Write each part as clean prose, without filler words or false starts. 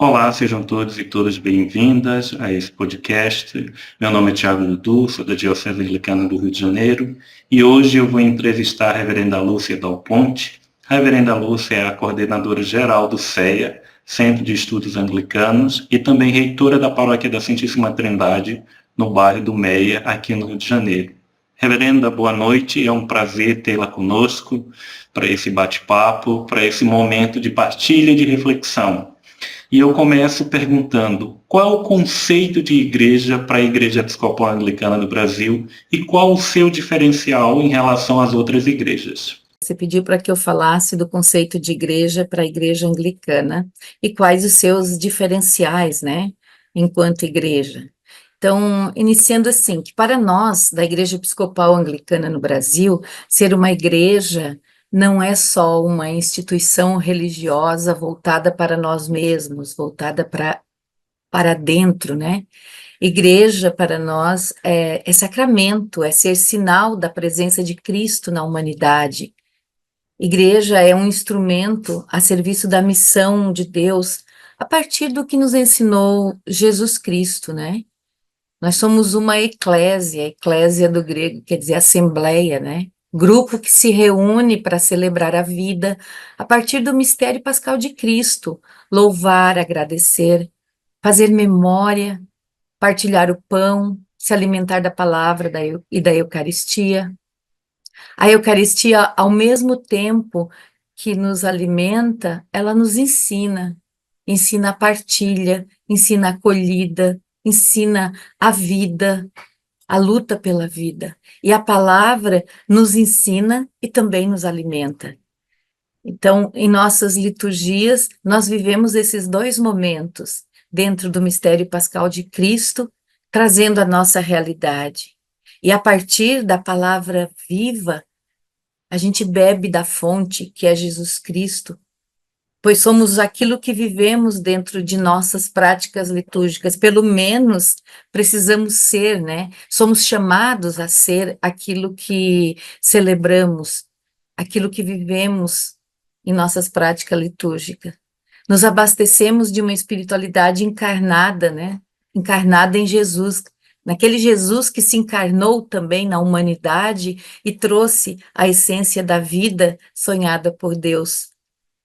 Olá, sejam todos e todas bem-vindas a esse podcast. Meu nome é Tiago Dudu, sou da Diocese Anglicana do Rio de Janeiro e hoje eu vou entrevistar a Reverenda Lúcia Dal Ponte. A Reverenda Lúcia é a coordenadora geral do CEA, Centro de Estudos Anglicanos, e também reitora da Paróquia da Santíssima Trindade, no bairro do Meia, aqui no Rio de Janeiro. Reverenda, boa noite, é um prazer tê-la conosco para esse bate-papo, para esse momento de partilha e de reflexão. E eu começo perguntando qual é o conceito de igreja para a Igreja Episcopal Anglicana do Brasil e qual o seu diferencial em relação às outras igrejas. Você pediu para que eu falasse do conceito de igreja para a igreja anglicana e quais os seus diferenciais, né, enquanto igreja. Então, iniciando assim, que para nós, da Igreja Episcopal Anglicana no Brasil, ser uma igreja não é só uma instituição religiosa voltada para nós mesmos, voltada para dentro, né? Igreja, para nós, é sacramento, é ser sinal da presença de Cristo na humanidade. Igreja é um instrumento a serviço da missão de Deus, a partir do que nos ensinou Jesus Cristo, né? Nós somos uma eclésia do grego quer dizer assembleia, né? Grupo que se reúne para celebrar a vida a partir do mistério pascal de Cristo, louvar, agradecer, fazer memória, partilhar o pão, se alimentar da palavra e da Eucaristia. A Eucaristia, ao mesmo tempo que nos alimenta, ela nos ensina. Ensina a partilha, ensina a acolhida, ensina a vida, a luta pela vida. E a palavra nos ensina e também nos alimenta. Então, em nossas liturgias, nós vivemos esses dois momentos dentro do mistério pascal de Cristo, trazendo a nossa realidade. E a partir da palavra viva, a gente bebe da fonte, que é Jesus Cristo, pois somos aquilo que vivemos dentro de nossas práticas litúrgicas, pelo menos precisamos ser, né? Somos chamados a ser aquilo que celebramos, aquilo que vivemos em nossas práticas litúrgicas. Nos abastecemos de uma espiritualidade encarnada, né? Encarnada em Jesus, naquele Jesus que se encarnou também na humanidade e trouxe a essência da vida sonhada por Deus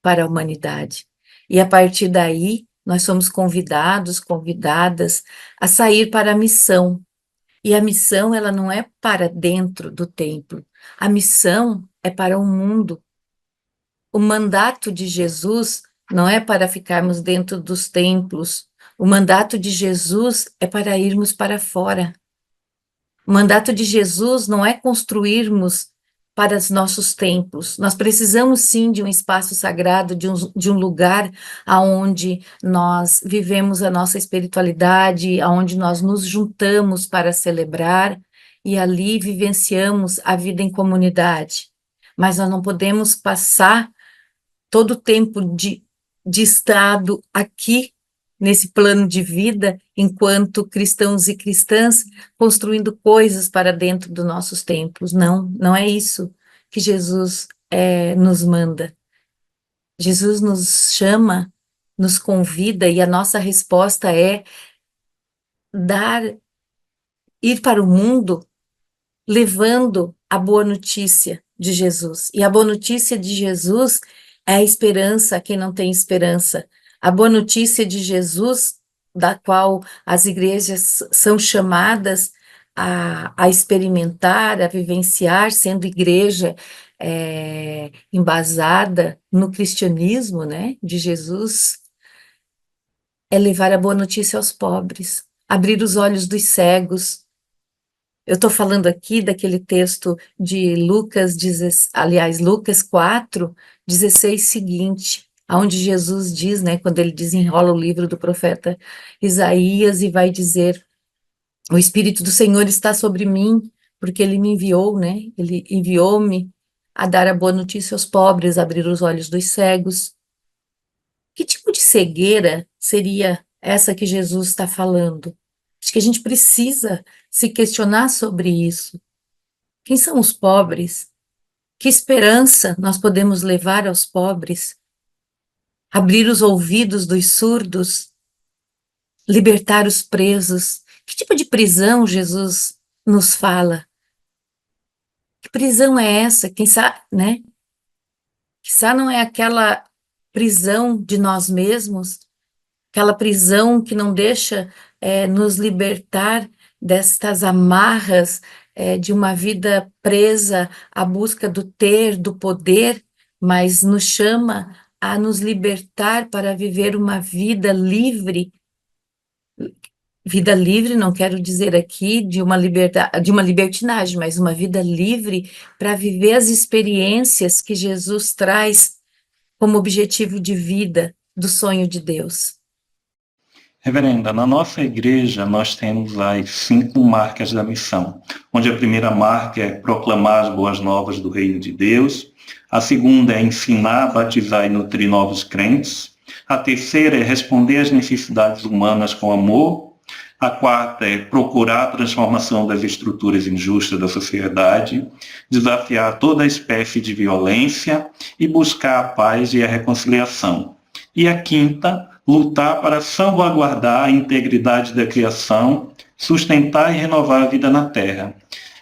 para a humanidade. E a partir daí, nós somos convidados, convidadas a sair para a missão. E a missão, ela não é para dentro do templo. A missão é para o mundo. O mandato de Jesus não é para ficarmos dentro dos templos. O mandato de Jesus é para irmos para fora. O mandato de Jesus não é construirmos para os nossos templos. Nós precisamos sim de um espaço sagrado, de um lugar aonde nós vivemos a nossa espiritualidade, aonde nós nos juntamos para celebrar e ali vivenciamos a vida em comunidade. Mas nós não podemos passar todo o tempo de estado aqui nesse plano de vida, enquanto cristãos e cristãs, construindo coisas para dentro dos nossos templos. Não, não é isso que Jesus nos manda. Jesus nos chama, nos convida, e a nossa resposta é ir para o mundo levando a boa notícia de Jesus. E a boa notícia de Jesus é a esperança a quem não tem esperança. A boa notícia de Jesus, da qual as igrejas são chamadas a experimentar, a vivenciar, sendo igreja embasada no cristianismo, né, de Jesus, é levar a boa notícia aos pobres, abrir os olhos dos cegos. Eu estou falando aqui daquele texto de Lucas 4, 16 seguinte, onde Jesus diz, né, quando ele desenrola o livro do profeta Isaías e vai dizer: o Espírito do Senhor está sobre mim, porque ele me enviou, né, ele enviou-me a dar a boa notícia aos pobres, abrir os olhos dos cegos. Que tipo de cegueira seria essa que Jesus está falando? Acho que a gente precisa se questionar sobre isso. Quem são os pobres? Que esperança nós podemos levar aos pobres? abrir os ouvidos dos surdos, libertar os presos. Que tipo de prisão Jesus nos fala? Que prisão é essa? Quem sabe, né? Quizá não é aquela prisão de nós mesmos, aquela prisão que não deixa nos libertar destas amarras de uma vida presa à busca do ter, do poder, mas nos chama a nos libertar para viver uma vida livre. Vida livre, não quero dizer aqui de uma liberdade, de uma libertinagem, mas uma vida livre para viver as experiências que Jesus traz como objetivo de vida do sonho de Deus. Reverenda, na nossa igreja nós temos as 5 marcas da missão, onde a primeira marca é proclamar as boas novas do reino de Deus, a segunda é ensinar, batizar e nutrir novos crentes, a terceira é responder às necessidades humanas com amor, a quarta é procurar a transformação das estruturas injustas da sociedade, desafiar toda espécie de violência e buscar a paz e a reconciliação. E a quinta, lutar para salvaguardar a integridade da criação, sustentar e renovar a vida na terra.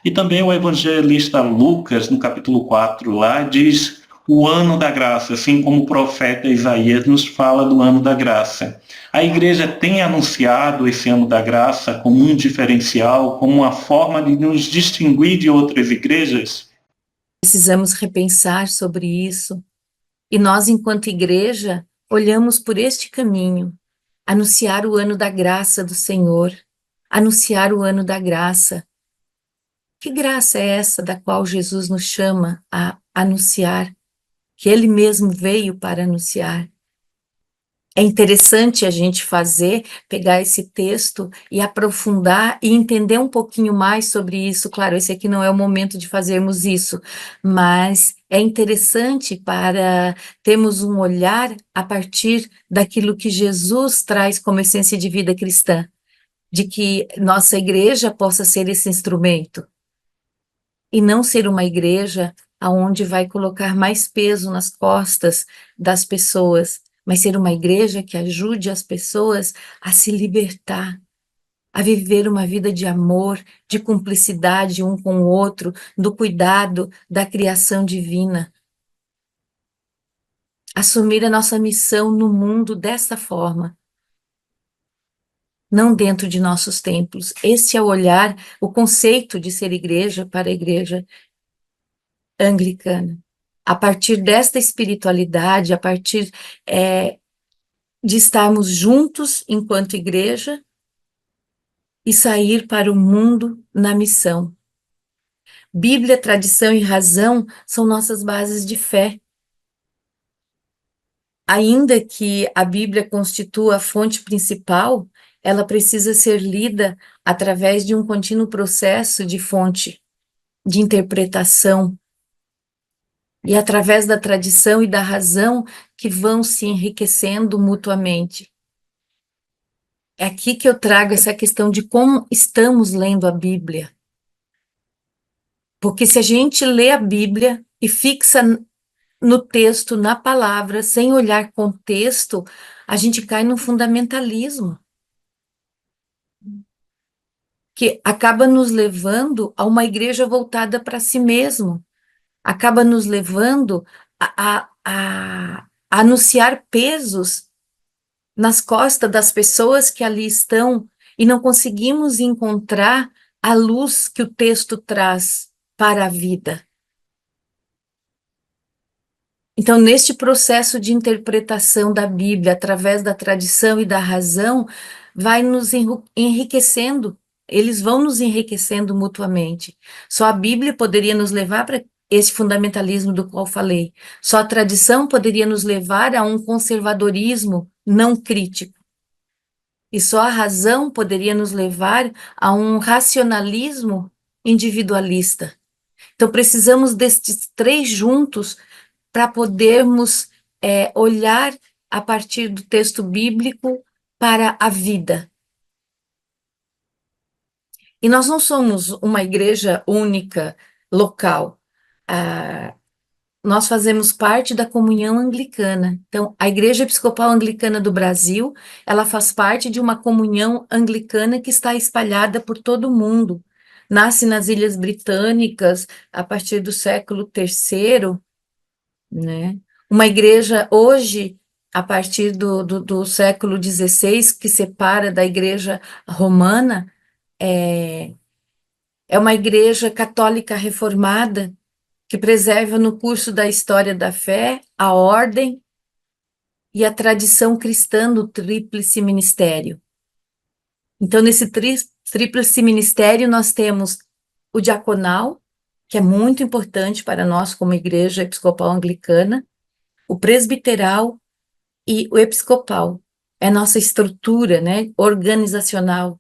E também o evangelista Lucas, no capítulo 4, lá diz o ano da graça, assim como o profeta Isaías nos fala do ano da graça. A igreja tem anunciado esse ano da graça como um diferencial, como uma forma de nos distinguir de outras igrejas? Precisamos repensar sobre isso. E nós, enquanto igreja, olhamos por este caminho, anunciar o ano da graça do Senhor, anunciar o ano da graça. Que graça é essa da qual Jesus nos chama a anunciar, que Ele mesmo veio para anunciar? É interessante a gente pegar esse texto e aprofundar e entender um pouquinho mais sobre isso. Claro, esse aqui não é o momento de fazermos isso, mas é interessante para termos um olhar a partir daquilo que Jesus traz como essência de vida cristã, de que nossa igreja possa ser esse instrumento e não ser uma igreja aonde vai colocar mais peso nas costas das pessoas, mas ser uma igreja que ajude as pessoas a se libertar, a viver uma vida de amor, de cumplicidade um com o outro, do cuidado da criação divina. Assumir a nossa missão no mundo dessa forma, não dentro de nossos templos. Este é o olhar, o conceito de ser igreja para a igreja anglicana. A partir desta espiritualidade, a partir de estarmos juntos enquanto igreja e sair para o mundo na missão. Bíblia, tradição e razão são nossas bases de fé. Ainda que a Bíblia constitua a fonte principal, ela precisa ser lida através de um contínuo processo de fonte, de interpretação, e através da tradição e da razão que vão se enriquecendo mutuamente. É aqui que eu trago essa questão de como estamos lendo a Bíblia. Porque se a gente lê a Bíblia e fixa no texto, na palavra, sem olhar contexto, a gente cai no fundamentalismo, que acaba nos levando a uma igreja voltada para si mesmo, acaba nos levando a anunciar pesos nas costas das pessoas que ali estão e não conseguimos encontrar a luz que o texto traz para a vida. Então, neste processo de interpretação da Bíblia, através da tradição e da razão, vai nos enriquecendo, eles vão nos enriquecendo mutuamente. Só a Bíblia poderia nos levar para esse fundamentalismo do qual falei. Só a tradição poderia nos levar a um conservadorismo não crítico. E só a razão poderia nos levar a um racionalismo individualista. Então, precisamos destes 3 juntos para podermos olhar a partir do texto bíblico para a vida. E nós não somos uma igreja única, local. nós fazemos parte da comunhão anglicana. Então, a Igreja Episcopal Anglicana do Brasil, ela faz parte de uma comunhão anglicana que está espalhada por todo o mundo. Nasce nas Ilhas Britânicas a partir do século III, né? Uma igreja hoje, a partir do século XVI, que separa da Igreja Romana, é uma igreja católica reformada, que preserva no curso da história da fé a ordem e a tradição cristã do tríplice ministério. Então, nesse tríplice ministério, nós temos o diaconal, que é muito importante para nós como Igreja Episcopal Anglicana, o presbiteral e o episcopal. É nossa estrutura, né, organizacional.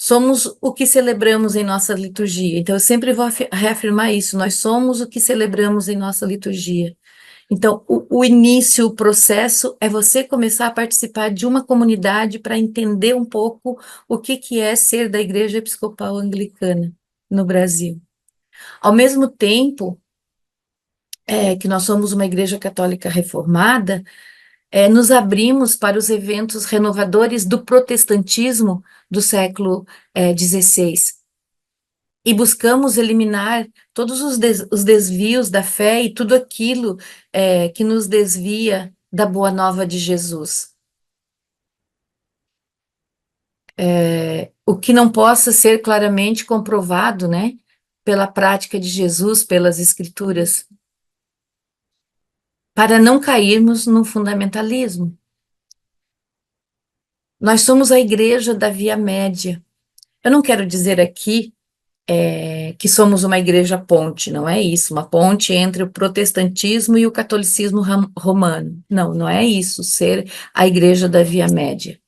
Somos o que celebramos em nossa liturgia. Então, eu sempre vou reafirmar isso. Nós somos o que celebramos em nossa liturgia. Então, o início, o processo é você começar a participar de uma comunidade para entender um pouco o que é ser da Igreja Episcopal Anglicana no Brasil. Ao mesmo tempo que nós somos uma Igreja Católica reformada, nos abrimos para os eventos renovadores do protestantismo do século XVI. E buscamos eliminar todos os desvios da fé e tudo aquilo que nos desvia da boa nova de Jesus. O que não possa ser claramente comprovado, né, pela prática de Jesus, pelas Escrituras, para não cairmos no fundamentalismo. Nós somos a igreja da Via Média. Eu não quero dizer aqui que somos uma igreja ponte, não é isso, uma ponte entre o protestantismo e o catolicismo romano. Não, não é isso, ser a igreja da Via Média.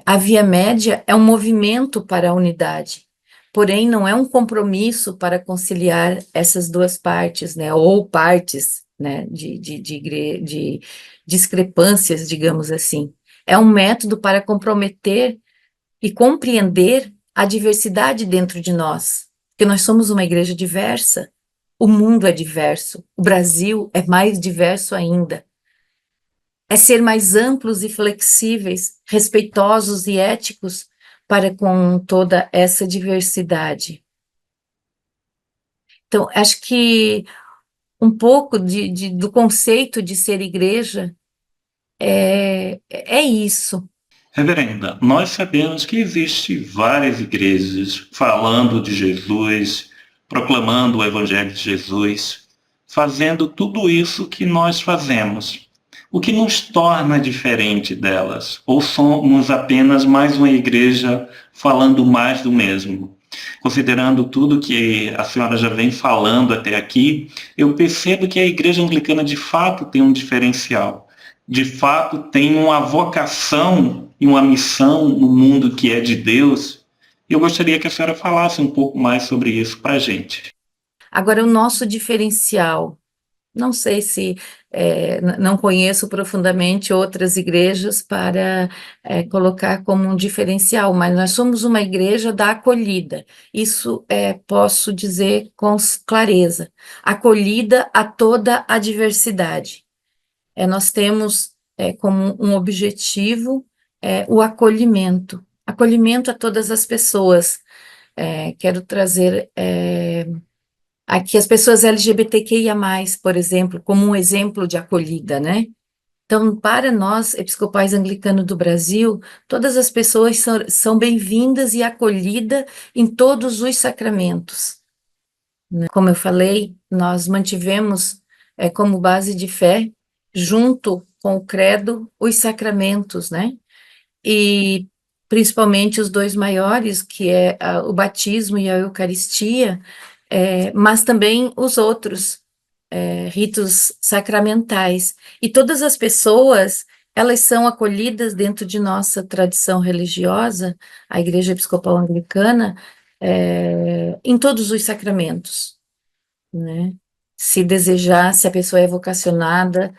A Via Média é um movimento para a unidade, porém não é um compromisso para conciliar essas duas partes, né, ou partes, né, de discrepâncias, digamos assim. É um método para comprometer e compreender a diversidade dentro de nós, porque nós somos uma igreja diversa, o mundo é diverso, o Brasil é mais diverso ainda. É ser mais amplos e flexíveis, respeitosos e éticos para com toda essa diversidade. Então, acho que um pouco do conceito de ser igreja é isso. Reverenda, nós sabemos que existem várias igrejas falando de Jesus, proclamando o Evangelho de Jesus, fazendo tudo isso que nós fazemos. O que nos torna diferente delas? Ou somos apenas mais uma igreja falando mais do mesmo? Considerando tudo que a senhora já vem falando até aqui, eu percebo que a igreja anglicana de fato tem um diferencial. De fato tem uma vocação e uma missão no mundo que é de Deus. Eu gostaria que a senhora falasse um pouco mais sobre isso para a gente. Agora, o nosso diferencial, não sei se, não conheço profundamente outras igrejas para colocar como um diferencial, mas nós somos uma igreja da acolhida, isso posso dizer com clareza, acolhida a toda a diversidade. Nós temos como um objetivo o acolhimento a todas as pessoas. Quero trazer aqui as pessoas LGBTQIA+, por exemplo, como um exemplo de acolhida, né? Então, para nós, episcopais anglicanos do Brasil, todas as pessoas são bem-vindas e acolhidas em todos os sacramentos, né? Como eu falei, nós mantivemos como base de fé, junto com o credo, os sacramentos, né? E principalmente os dois maiores, que é o batismo e a Eucaristia, mas também os outros ritos sacramentais. E todas as pessoas, elas são acolhidas dentro de nossa tradição religiosa, a Igreja Episcopal Anglicana, em todos os sacramentos, né? Se desejar, se a pessoa é vocacionada,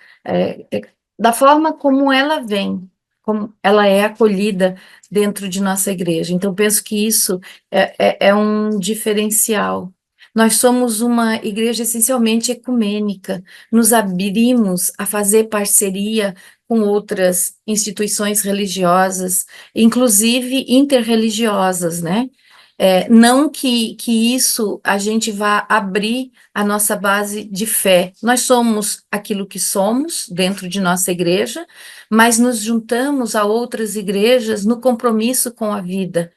da forma como ela vem, como ela é acolhida dentro de nossa igreja. Então, penso que isso é um diferencial. Nós somos uma igreja essencialmente ecumênica, nos abrimos a fazer parceria com outras instituições religiosas, inclusive interreligiosas, né? Não que isso a gente vá abrir a nossa base de fé. Nós somos aquilo que somos dentro de nossa igreja, mas nos juntamos a outras igrejas no compromisso com a vida.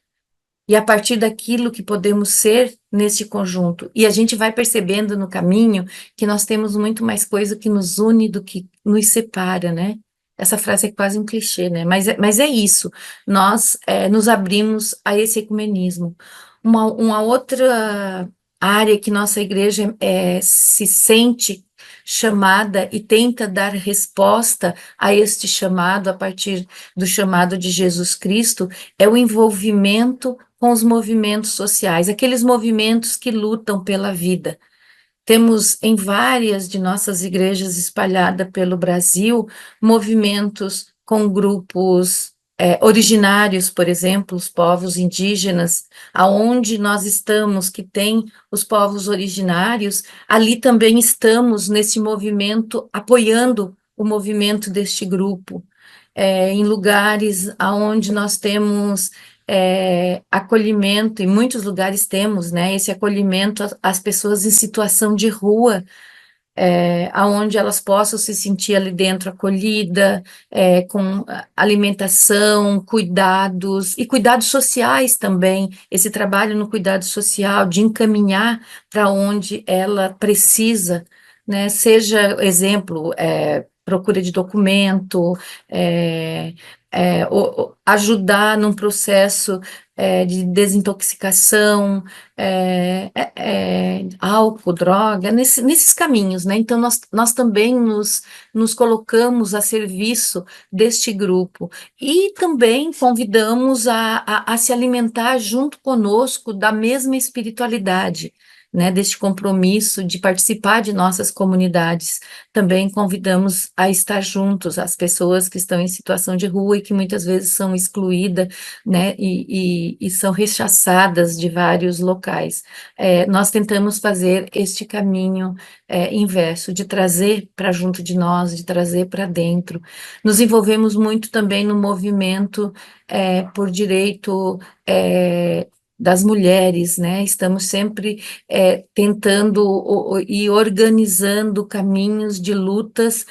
E a partir daquilo que podemos ser neste conjunto. E a gente vai percebendo no caminho que nós temos muito mais coisa que nos une do que nos separa, né? Essa frase é quase um clichê, né? Mas é isso. Nós nos abrimos a esse ecumenismo. Uma outra área que nossa igreja se sente chamada e tenta dar resposta a este chamado, a partir do chamado de Jesus Cristo, é o envolvimento com os movimentos sociais, aqueles movimentos que lutam pela vida. Temos em várias de nossas igrejas espalhadas pelo Brasil movimentos com grupos originários, por exemplo, os povos indígenas, aonde nós estamos, que tem os povos originários, ali também estamos nesse movimento, apoiando o movimento deste grupo. Em lugares onde nós temos acolhimento, em muitos lugares temos, né, esse acolhimento às pessoas em situação de rua, aonde elas possam se sentir ali dentro acolhida, com alimentação, cuidados, e cuidados sociais também, esse trabalho no cuidado social, de encaminhar para onde ela precisa, né, seja, exemplo, procura de documento, ajudar num processo de desintoxicação, álcool, droga, nesses caminhos, né? Então, nós também nos colocamos a serviço deste grupo e também convidamos a se alimentar junto conosco da mesma espiritualidade, né? Deste compromisso de participar de nossas comunidades. Também convidamos a estar juntos as pessoas que estão em situação de rua e que muitas vezes são excluídas, né, e são rechaçadas de vários locais. Nós tentamos fazer este caminho inverso, de trazer para junto de nós, de trazer para dentro. Nos envolvemos muito também no movimento por direito das mulheres, né? Estamos sempre tentando e organizando caminhos de lutas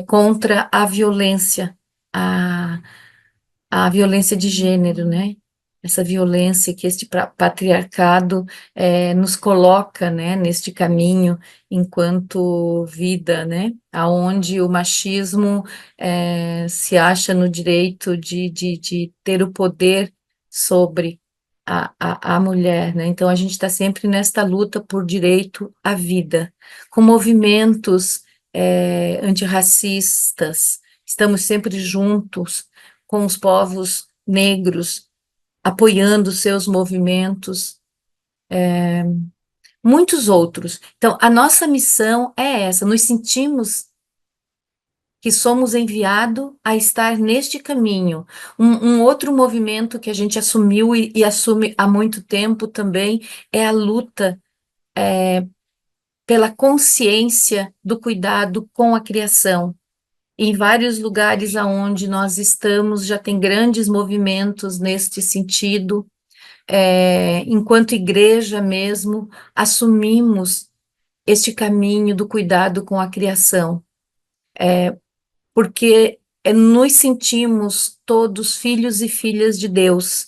contra a violência, a, a violência de gênero, né? Essa violência que este patriarcado nos coloca, né, neste caminho enquanto vida, né? Aonde o machismo se acha no direito de ter o poder sobre a mulher, né? Então a gente está sempre nesta luta por direito à vida, com movimentos antirracistas, estamos sempre juntos com os povos negros, apoiando seus movimentos, muitos outros. Então, a nossa missão é essa, nos sentimos que somos enviados a estar neste caminho. Um outro movimento que a gente assumiu e assume há muito tempo também é a luta pela consciência do cuidado com a criação. Em vários lugares aonde nós estamos, já tem grandes movimentos neste sentido. Enquanto igreja mesmo, assumimos este caminho do cuidado com a criação, porque nos sentimos todos filhos e filhas de Deus,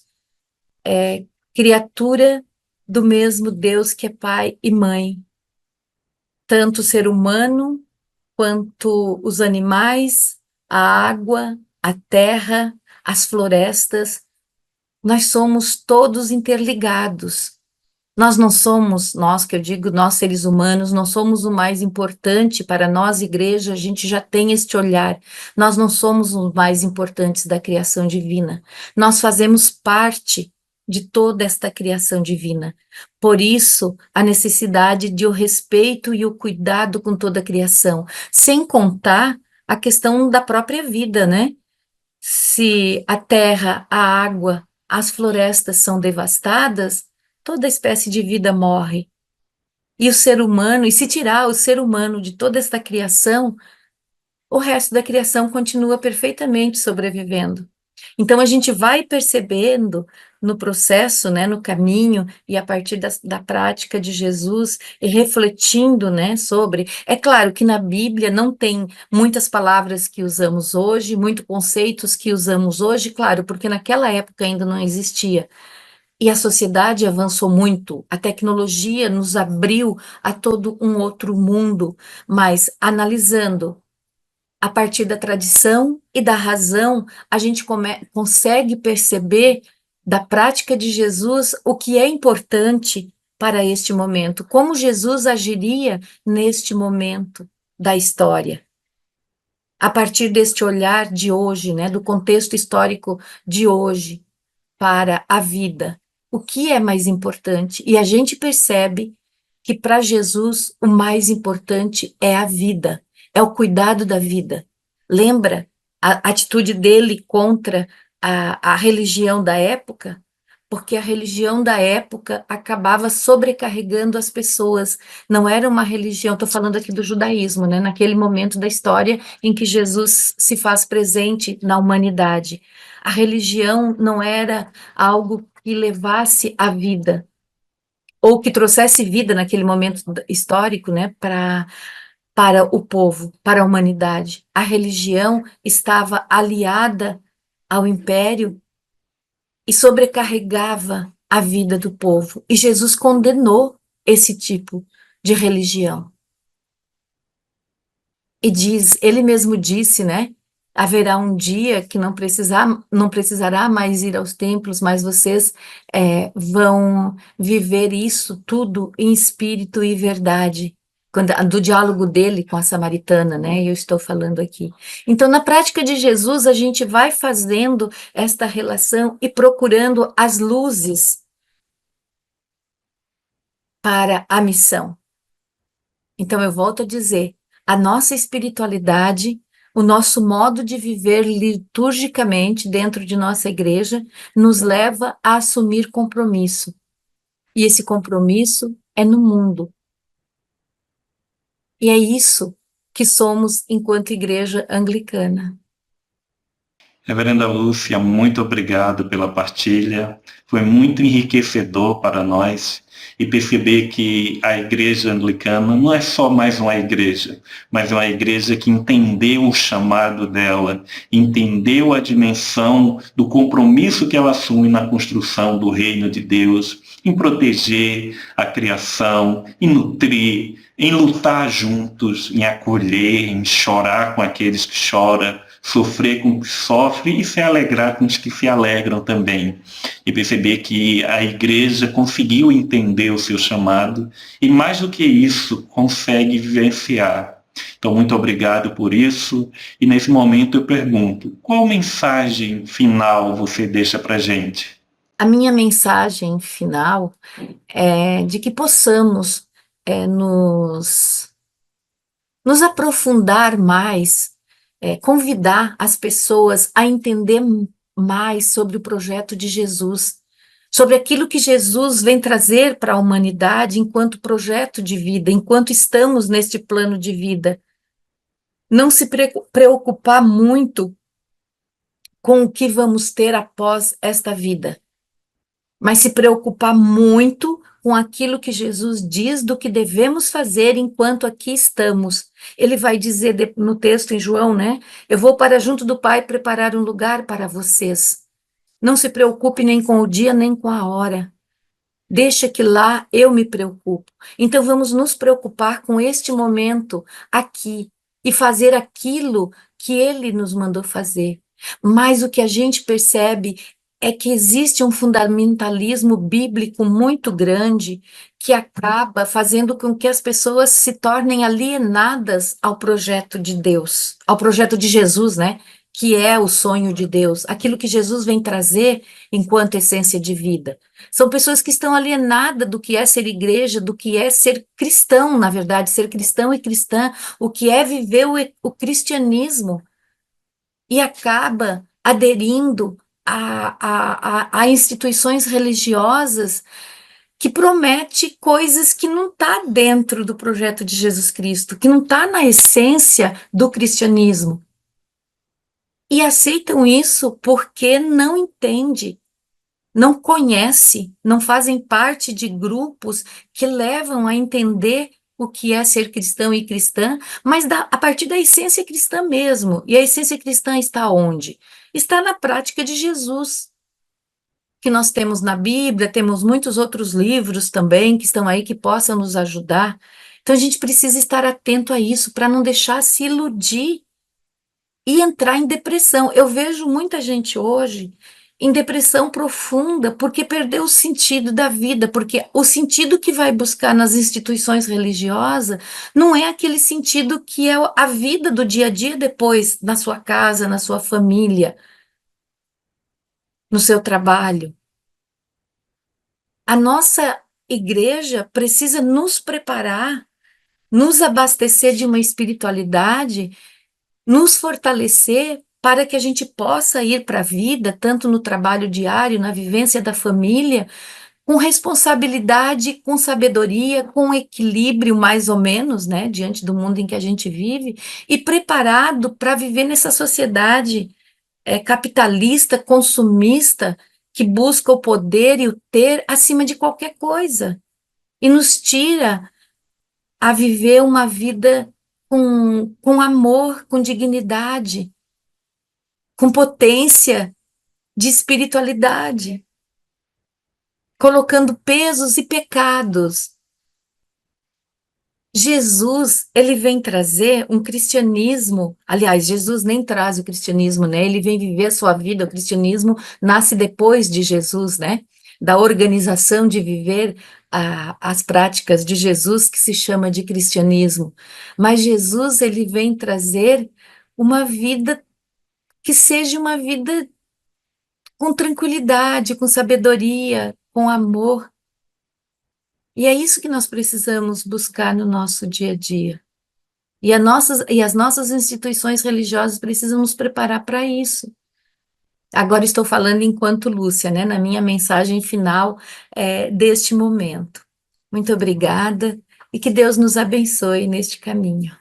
criatura do mesmo Deus que é pai e mãe, tanto o ser humano quanto os animais, a água, a terra, as florestas. Nós somos todos interligados. Nós não somos, nós que eu digo, nós seres humanos, não somos o mais importante para nós, igreja, a gente já tem este olhar. Nós não somos os mais importantes da criação divina. Nós fazemos parte de toda esta criação divina. Por isso, a necessidade de o respeito e o cuidado com toda a criação, sem contar a questão da própria vida, né? Se a terra, a água, as florestas são devastadas, toda espécie de vida morre. E o ser humano, e se tirar o ser humano de toda esta criação, o resto da criação continua perfeitamente sobrevivendo. Então a gente vai percebendo no processo, né, no caminho e a partir da prática de Jesus e refletindo, né, sobre. É claro que na Bíblia não tem muitas palavras que usamos hoje, muitos conceitos que usamos hoje, claro, porque naquela época ainda não existia. E a sociedade avançou muito, a tecnologia nos abriu a todo um outro mundo, mas analisando a partir da tradição e da razão, a gente consegue perceber da prática de Jesus o que é importante para este momento, como Jesus agiria neste momento da história. A partir deste olhar de hoje, né, do contexto histórico de hoje para a vida, o que é mais importante? E a gente percebe que para Jesus o mais importante é a vida, é o cuidado da vida. Lembra a atitude dele contra a religião da época? Porque a religião da época acabava sobrecarregando as pessoas. Não era uma religião, estou falando aqui do judaísmo, né? Naquele momento da história em que Jesus se faz presente na humanidade. A religião não era algo que levasse a vida, ou que trouxesse vida naquele momento histórico, né, para o povo, para a humanidade. A religião estava aliada ao império e sobrecarregava a vida do povo. E Jesus condenou esse tipo de religião. E diz, ele mesmo disse, né? Haverá um dia que não precisará mais ir aos templos, mas vocês vão viver isso tudo em espírito e verdade. Do diálogo dele com a samaritana, né? Eu estou falando aqui. Então, na prática de Jesus, a gente vai fazendo esta relação e procurando as luzes para a missão. Então, eu volto a dizer, a nossa espiritualidade, o nosso modo de viver liturgicamente dentro de nossa igreja, nos leva a assumir compromisso. E esse compromisso é no mundo. E é isso que somos enquanto igreja anglicana. Reverenda Lúcia, muito obrigado pela partilha. Foi muito enriquecedor para nós e perceber que a igreja anglicana não é só mais uma igreja, mas é uma igreja que entendeu o chamado dela, entendeu a dimensão do compromisso que ela assume na construção do reino de Deus, em proteger a criação, em nutrir, em lutar juntos, em acolher, em chorar com aqueles que choram, sofrer com os que sofrem e se alegrar com os que se alegram também. E perceber que a igreja conseguiu entender o seu chamado e, mais do que isso, consegue vivenciar. Então, muito obrigado por isso. E nesse momento eu pergunto, qual mensagem final você deixa para a gente? A minha mensagem final é de que possamos nos aprofundar mais, convidar as pessoas a entender mais sobre o projeto de Jesus, sobre aquilo que Jesus vem trazer para a humanidade enquanto projeto de vida, enquanto estamos neste plano de vida. Não se preocupar muito com o que vamos ter após esta vida, mas se preocupar muito com aquilo que Jesus diz do que devemos fazer enquanto aqui estamos. Ele vai dizer no texto em João, né? Eu vou para junto do Pai preparar um lugar para vocês. Não se preocupe nem com o dia, nem com a hora. Deixa que lá eu me preocupo. Então vamos nos preocupar com este momento aqui e fazer aquilo que ele nos mandou fazer. Mas o que a gente percebe é que existe um fundamentalismo bíblico muito grande que acaba fazendo com que as pessoas se tornem alienadas ao projeto de Deus, ao projeto de Jesus, né? Que é o sonho de Deus, aquilo que Jesus vem trazer enquanto essência de vida. São pessoas que estão alienadas do que é ser igreja, do que é ser cristão, na verdade, ser cristão e cristã, o que é viver o cristianismo, e acaba aderindo a instituições religiosas que promete coisas que não está dentro do projeto de Jesus Cristo, que não está na essência do cristianismo. E aceitam isso porque não entende, não conhece, não fazem parte de grupos que levam a entender o que é ser cristão e cristã, mas a partir da essência cristã mesmo. E a essência cristã está onde? Está na prática de Jesus, que nós temos na Bíblia, temos muitos outros livros também que estão aí que possam nos ajudar. Então a gente precisa estar atento a isso para não deixar se iludir e entrar em depressão. Eu vejo muita gente hoje em depressão profunda porque perdeu o sentido da vida, porque o sentido que vai buscar nas instituições religiosas não é aquele sentido que é a vida do dia a dia depois, na sua casa, na sua família, no seu trabalho. A nossa igreja precisa nos preparar, nos abastecer de uma espiritualidade, nos fortalecer para que a gente possa ir para a vida, tanto no trabalho diário, na vivência da família, com responsabilidade, com sabedoria, com equilíbrio, mais ou menos, né, diante do mundo em que a gente vive, e preparado para viver nessa sociedade capitalista, consumista, que busca o poder e o ter acima de qualquer coisa, e nos tira a viver uma vida com amor, com dignidade, com potência de espiritualidade, colocando pesos e pecados. Jesus, ele vem trazer um cristianismo, aliás, Jesus nem traz o cristianismo, né? Ele vem viver a sua vida, o cristianismo nasce depois de Jesus, né? Da organização de viver as práticas de Jesus, que se chama de cristianismo. Mas Jesus, ele vem trazer uma vida que seja uma vida com tranquilidade, com sabedoria, com amor. E é isso que nós precisamos buscar no nosso dia a dia. E as nossas instituições religiosas precisam nos preparar para isso. Agora estou falando enquanto Lúcia, né, na minha mensagem final deste momento. Muito obrigada e que Deus nos abençoe neste caminho.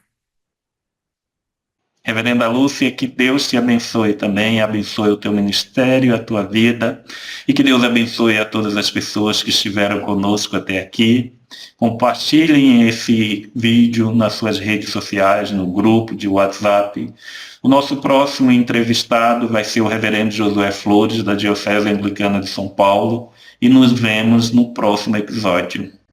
Reverenda Lúcia, que Deus te abençoe também, abençoe o teu ministério, a tua vida, e que Deus abençoe a todas as pessoas que estiveram conosco até aqui. Compartilhem esse vídeo nas suas redes sociais, no grupo de WhatsApp. O nosso próximo entrevistado vai ser o Reverendo Josué Flores, da Diocese Anglicana de São Paulo, e nos vemos no próximo episódio.